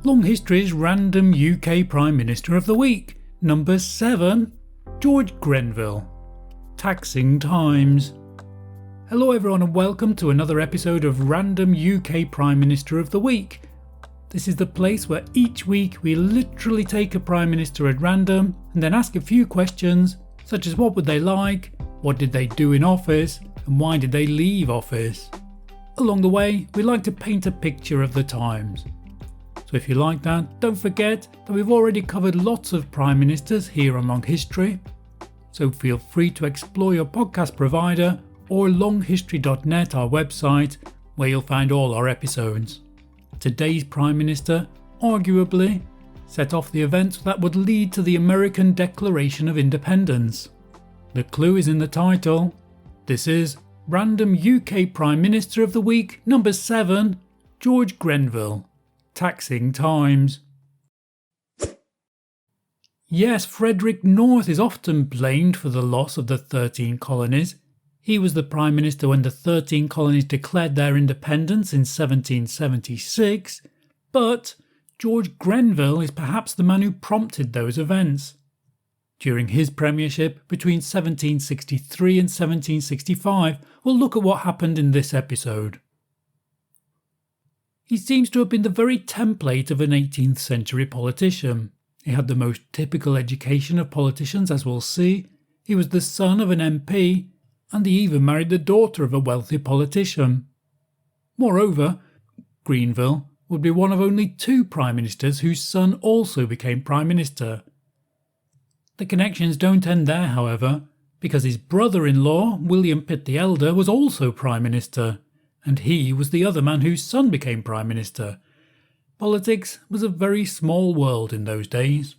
Long History's random UK Prime Minister of the Week. Number 7, George Grenville. Taxing Times. Hello everyone and welcome to another episode of Random UK Prime Minister of the Week. This is the place where each week we literally take a Prime Minister at random and then ask a few questions such as what would they like, what did they do in office, and why did they leave office. Along the way, we like to paint a picture of the times. So if you like that, don't forget that we've already covered lots of Prime Ministers here on Long History. So feel free to explore your podcast provider or longhistory.net, our website, where you'll find all our episodes. Today's Prime Minister, arguably, set off the events that would lead to the American Declaration of Independence. The clue is in the title. This is Random UK Prime Minister of the Week, number 7, George Grenville. Taxing Times. Yes, Frederick North is often blamed for the loss of the 13 colonies. He was the Prime Minister when the 13 colonies declared their independence in 1776, but George Grenville is perhaps the man who prompted those events. During his premiership between 1763 and 1765, we'll look at what happened in this episode. He seems to have been the very template of an 18th century politician. He had the most typical education of politicians, as we'll see. He was the son of an MP, and he even married the daughter of a wealthy politician. Moreover, Grenville would be one of only 2 prime ministers whose son also became prime minister. The connections don't end there, however, because his brother-in-law, William Pitt the Elder, was also prime minister, and he was the other man whose son became prime minister. Politics was a very small world in those days.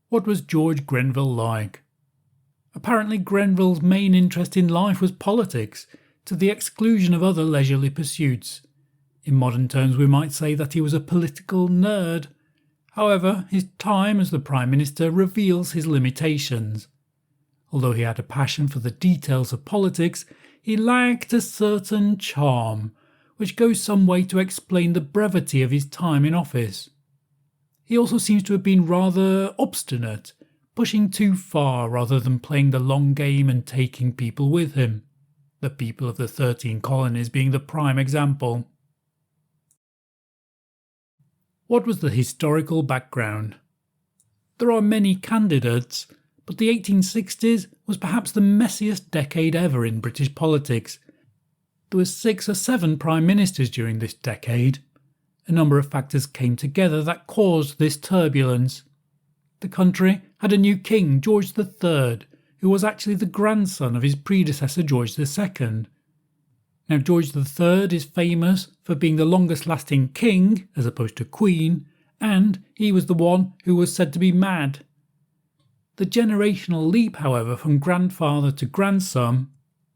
What was George Grenville like? Apparently Grenville's main interest in life was politics, to the exclusion of other leisurely pursuits. In modern terms we might say that he was a political nerd. However, his time as the Prime Minister reveals his limitations. Although he had a passion for the details of politics, he lacked a certain charm, which goes some way to explain the brevity of his time in office. He also seems to have been rather obstinate, pushing too far rather than playing the long game and taking people with him, the people of the 13 colonies being the prime example. What was the historical background? There are many candidates, but the 1860s was perhaps the messiest decade ever in British politics. There were 6 or 7 prime ministers during this decade. A number of factors came together that caused this turbulence. The country had a new king, George III, who was actually the grandson of his predecessor George II. Now George III is famous for being the longest lasting king, as opposed to queen, and he was the one who was said to be mad. The generational leap, however, from grandfather to grandson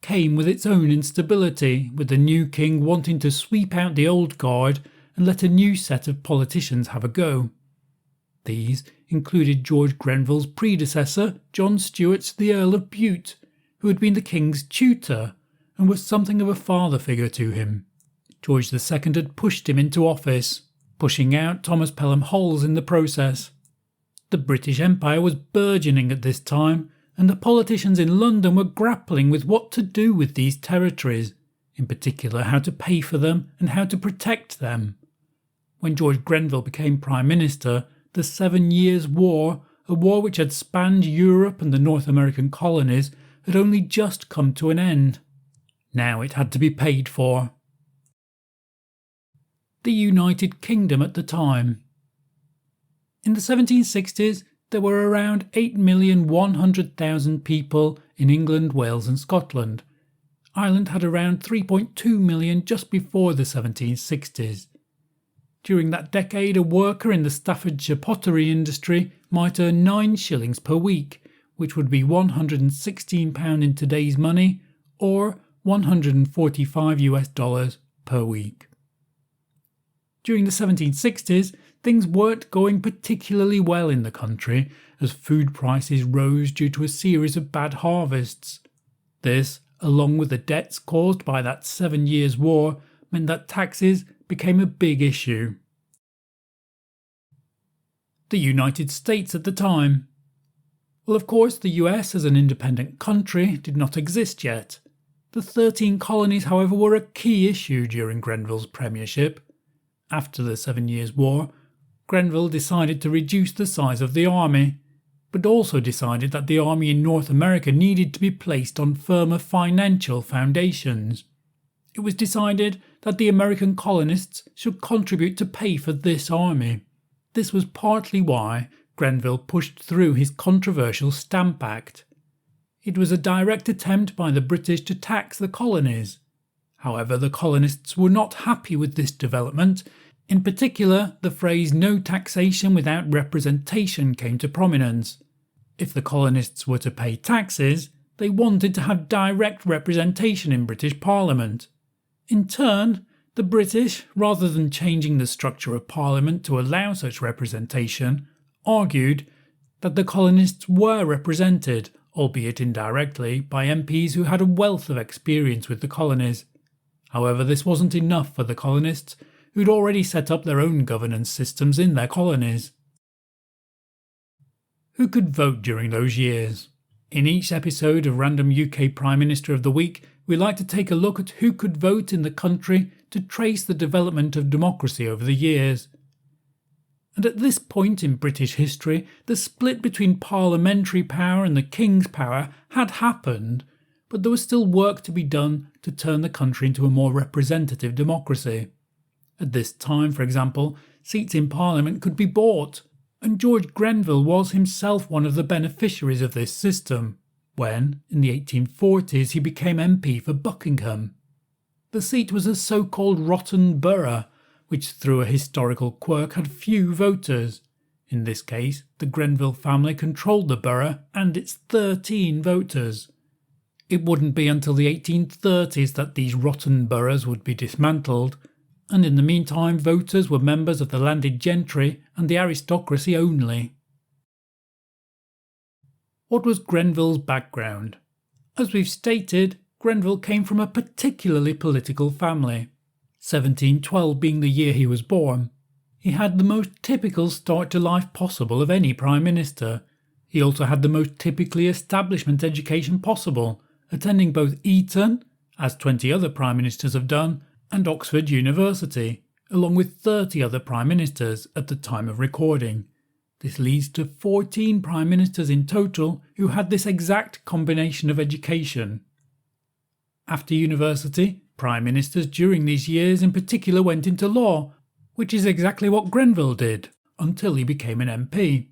came with its own instability, with the new king wanting to sweep out the old guard and let a new set of politicians have a go. These included George Grenville's predecessor, John Stuart's the Earl of Bute, who had been the king's tutor and was something of a father figure to him. George II had pushed him into office, pushing out Thomas Pelham Holles in the process. The British Empire was burgeoning at this time, and the politicians in London were grappling with what to do with these territories, in particular how to pay for them and how to protect them. When George Grenville became Prime Minister, the 7 Years' War, a war which had spanned Europe and the North American colonies, had only just come to an end. Now it had to be paid for. The United Kingdom at the time. In the 1760s, there were around 8,100,000 people in England, Wales and Scotland. Ireland had around 3.2 million just before the 1760s. During that decade, a worker in the Staffordshire pottery industry might earn 9 shillings per week, which would be £116 in today's money, or $145 per week. During the 1760s, things weren't going particularly well in the country, as food prices rose due to a series of bad harvests. This, along with the debts caused by that 7 Years' War, meant that taxes became a big issue. the United States at the time. Well, of course, the US as an independent country did not exist yet. The 13 colonies, however, were a key issue during Grenville's premiership. After the 7 Years' War, Grenville decided to reduce the size of the army, but also decided that the army in North America needed to be placed on firmer financial foundations. It was decided that the American colonists should contribute to pay for this army. This was partly why Grenville pushed through his controversial Stamp Act. It was a direct attempt by the British to tax the colonies. However, the colonists were not happy with this development. In particular, the phrase "no taxation without representation" came to prominence. If the colonists were to pay taxes, they wanted to have direct representation in British Parliament. In turn, the British, rather than changing the structure of Parliament to allow such representation, argued that the colonists were represented, albeit indirectly, by MPs who had a wealth of experience with the colonies. However, this wasn't enough for the colonists, who'd already set up their own governance systems in their colonies. Who could vote during those years? In each episode of Random UK Prime Minister of the Week, we like to take a look at who could vote in the country to trace the development of democracy over the years. And at this point in British history, the split between parliamentary power and the King's power had happened, but there was still work to be done to turn the country into a more representative democracy. At this time, for example, seats in Parliament could be bought, and George Grenville was himself one of the beneficiaries of this system, when, in the 1840s, he became MP for Buckingham. The seat was a so-called rotten borough, which through a historical quirk had few voters. In this case, the Grenville family controlled the borough and its 13 voters. It wouldn't be until the 1830s that these rotten boroughs would be dismantled, and in the meantime voters were members of the landed gentry and the aristocracy only. What was Grenville's background? As we've stated, Grenville came from a particularly political family, 1712 being the year he was born. He had the most typical start to life possible of any Prime Minister. He also had the most typically establishment education possible, attending both Eton, as 20 other Prime Ministers have done, and Oxford University, along with 30 other Prime Ministers at the time of recording. This leads to 14 Prime Ministers in total who had this exact combination of education. After university, Prime Ministers during these years in particular went into law, which is exactly what Grenville did, until he became an MP.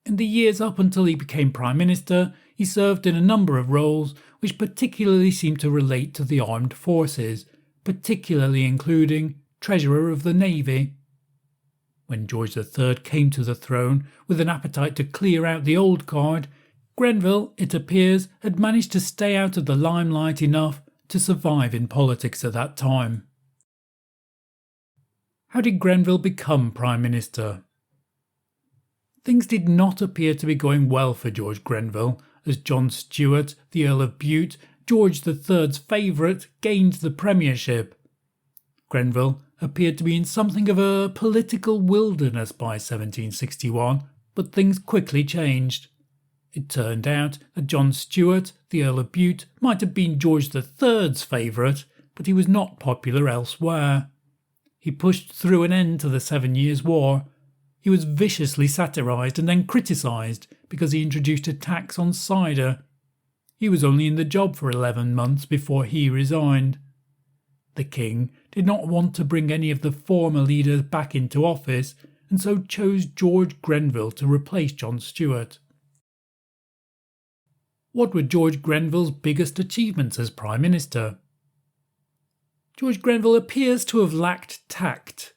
In the years up until he became Prime Minister, he served in a number of roles which particularly seemed to relate to the armed forces, particularly including Treasurer of the Navy. When George III came to the throne with an appetite to clear out the old guard, Grenville, it appears, had managed to stay out of the limelight enough to survive in politics at that time. How did Grenville become Prime Minister? Things did not appear to be going well for George Grenville, as John Stuart, the Earl of Bute, George III's favourite, gained the premiership. Grenville appeared to be in something of a political wilderness by 1761, but things quickly changed. It turned out that John Stuart, the Earl of Bute, might have been George III's favourite, but he was not popular elsewhere. He pushed through an end to the 7 Years' War. He was viciously satirised and then criticised because he introduced a tax on cider. He was only in the job for 11 months before he resigned. The King did not want to bring any of the former leaders back into office, and so chose George Grenville to replace John Stuart. What were George Grenville's biggest achievements as Prime Minister? George Grenville appears to have lacked tact,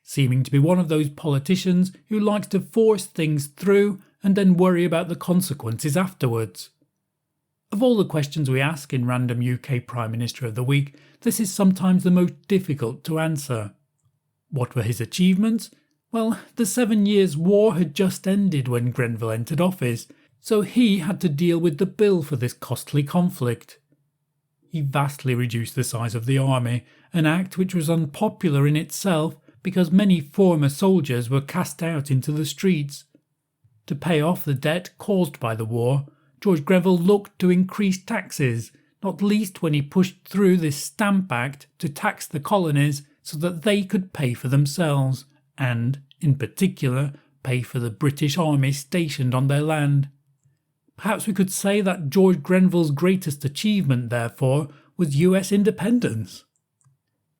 seeming to be one of those politicians who likes to force things through and then worry about the consequences afterwards. Of all the questions we ask in Random UK Prime Minister of the Week, this is sometimes the most difficult to answer. What were his achievements? Well, the 7 Years' War had just ended when Grenville entered office, so he had to deal with the bill for this costly conflict. He vastly reduced the size of the army, an act which was unpopular in itself, because many former soldiers were cast out into the streets. To pay off the debt caused by the war, George Grenville looked to increase taxes, not least when he pushed through this Stamp Act to tax the colonies so that they could pay for themselves, and, in particular, pay for the British army stationed on their land. Perhaps we could say that George Grenville's greatest achievement, therefore, was US independence.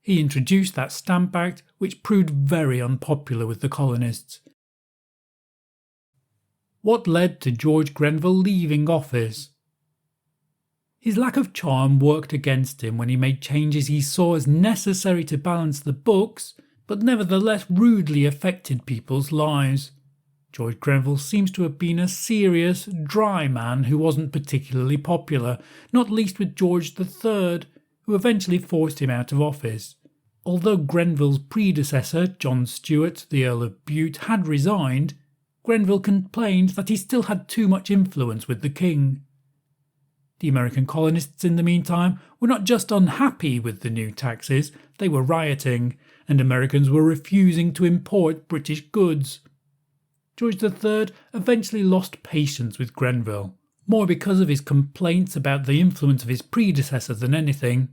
He introduced that Stamp Act, which proved very unpopular with the colonists. What led to George Grenville leaving office? His lack of charm worked against him when he made changes he saw as necessary to balance the books, but nevertheless rudely affected people's lives. George Grenville seems to have been a serious, dry man who wasn't particularly popular, not least with George III, who eventually forced him out of office. Although Grenville's predecessor, John Stuart, the Earl of Bute, had resigned, Grenville complained that he still had too much influence with the king. The American colonists, in the meantime, were not just unhappy with the new taxes, they were rioting, and Americans were refusing to import British goods. George III eventually lost patience with Grenville, more because of his complaints about the influence of his predecessor than anything.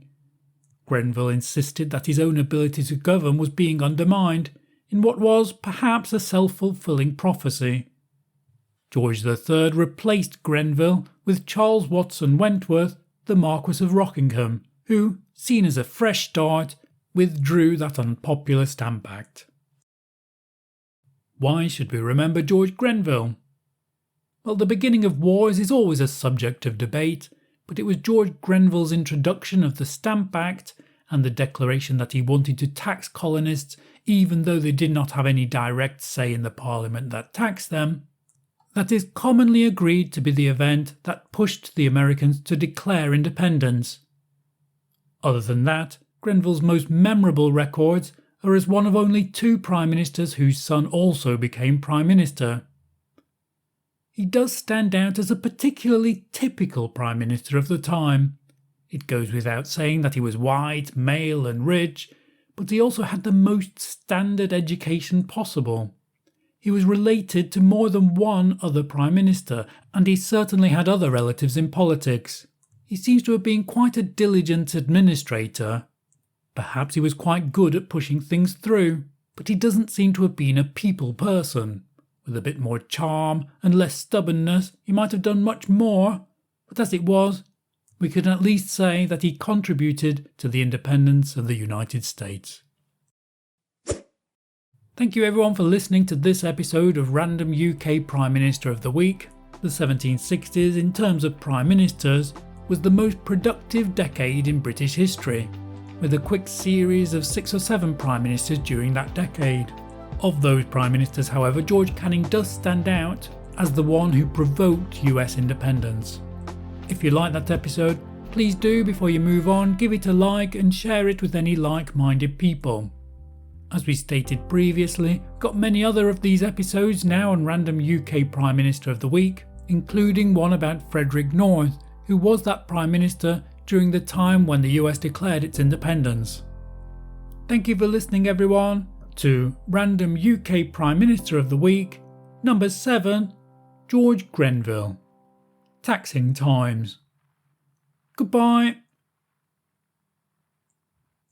Grenville insisted that his own ability to govern was being undermined, in what was perhaps a self-fulfilling prophecy. George III replaced Grenville with Charles Watson Wentworth, the Marquis of Rockingham, who, seen as a fresh start, withdrew that unpopular Stamp Act. Why should we remember George Grenville? Well, the beginning of wars is always a subject of debate, but it was George Grenville's introduction of the Stamp Act and the declaration that he wanted to tax colonists even though they did not have any direct say in the Parliament that taxed them, that is commonly agreed to be the event that pushed the Americans to declare independence. Other than that, Grenville's most memorable records are as one of only 2 prime ministers whose son also became prime minister. He does stand out as a particularly typical prime minister of the time. It goes without saying that he was white, male and rich, but he also had the most standard education possible. He was related to more than one other prime minister, and he certainly had other relatives in politics. He seems to have been quite a diligent administrator. Perhaps he was quite good at pushing things through, but he doesn't seem to have been a people person. With a bit more charm and less stubbornness, he might have done much more, but as it was, we can at least say that he contributed to the independence of the United States. Thank you everyone for listening to this episode of Random UK Prime Minister of the Week. The 1760s, in terms of Prime Ministers, was the most productive decade in British history, with a quick series of 6 or 7 Prime Ministers during that decade. Of those Prime Ministers, however, George Canning does stand out as the one who provoked US independence. If you like that episode, please do, before you move on, give it a like and share it with any like-minded people. As we stated previously, we've got many other of these episodes now on Random UK Prime Minister of the Week, including one about Frederick North, who was that Prime Minister during the time when the US declared its independence. Thank you for listening everyone to Random UK Prime Minister of the Week, number 7, George Grenville. Taxing times. Goodbye.